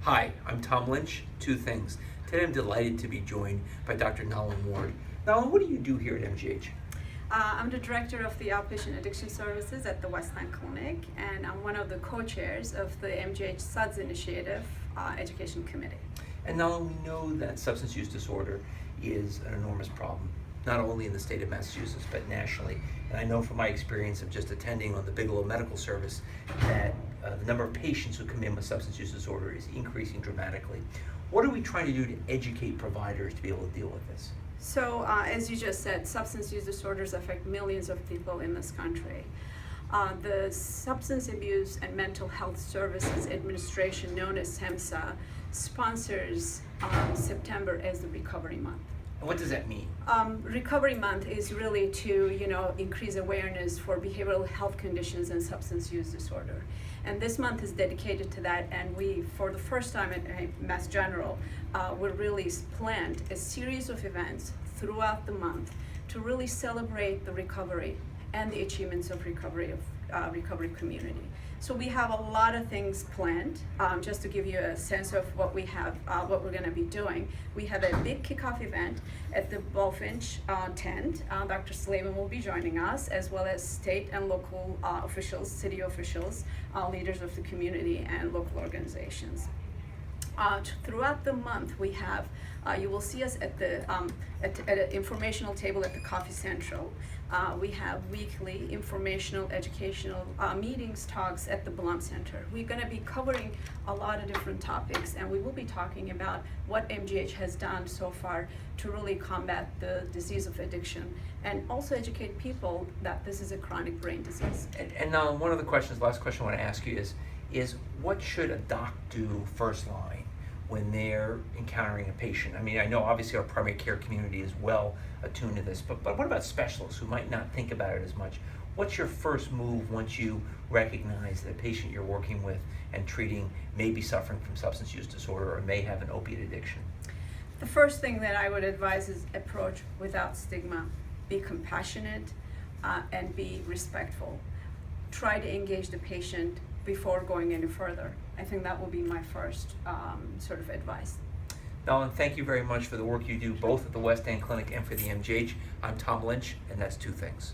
Hi, I'm Tom Lynch. Two things. Today I'm delighted to be joined by Dr. Nalan Ward. Nalan, what do you do here at MGH? I'm the director of the Outpatient Addiction Services at the West End Clinic, and I'm one of the co-chairs of the MGH SUDS Initiative Education Committee. And Nalan, we know that substance use disorder is an enormous problem, not only in the state of Massachusetts, but nationally. And I know from my experience of just attending on the Bigelow Medical Service that the number of patients who come in with substance use disorder is increasing dramatically. What are we trying to do to educate providers to be able to deal with this? So, as you just said, substance use disorders affect millions of people in this country. The Substance Abuse and Mental Health Services Administration, known as SAMHSA, sponsors September as the Recovery Month. And what does that mean? Recovery Month is really to increase awareness for behavioral health conditions and substance use disorder. And this month is dedicated to that, and we, for the first time at Mass General, we really planned a series of events throughout the month to really celebrate the recovery and the achievements of recovery community. So we have a lot of things planned. Just to give you a sense of what we have, what we're going to be doing, we have a big kickoff event at the Bullfinch tent. Dr. Slavin will be joining us, as well as state and local officials, city officials, leaders of the community, and local organizations. Throughout the month, we have, you will see us at the at an informational table at the Coffee Central. We have weekly informational, educational meetings, talks at the Blum Center. We're going to be covering a lot of different topics, and we will be talking about what MGH has done so far to really combat the disease of addiction, and also educate people that this is a chronic brain disease. And now one of the questions, last question I want to ask you is what should a doc do first line when they're encountering a patient? I mean, I know obviously our primary care community is well attuned to this, but what about specialists who might not think about it as much? What's your first move once you recognize that a patient you're working with and treating may be suffering from substance use disorder or may have an opiate addiction? The first thing that I would advise is approach without stigma. Be compassionate and be respectful. Try to engage the patient before going any further. I think that will be my first sort of advice. Nalan, thank you very much for the work you do both at the West End Clinic and for the MGH. I'm Tom Lynch, and that's Two Things.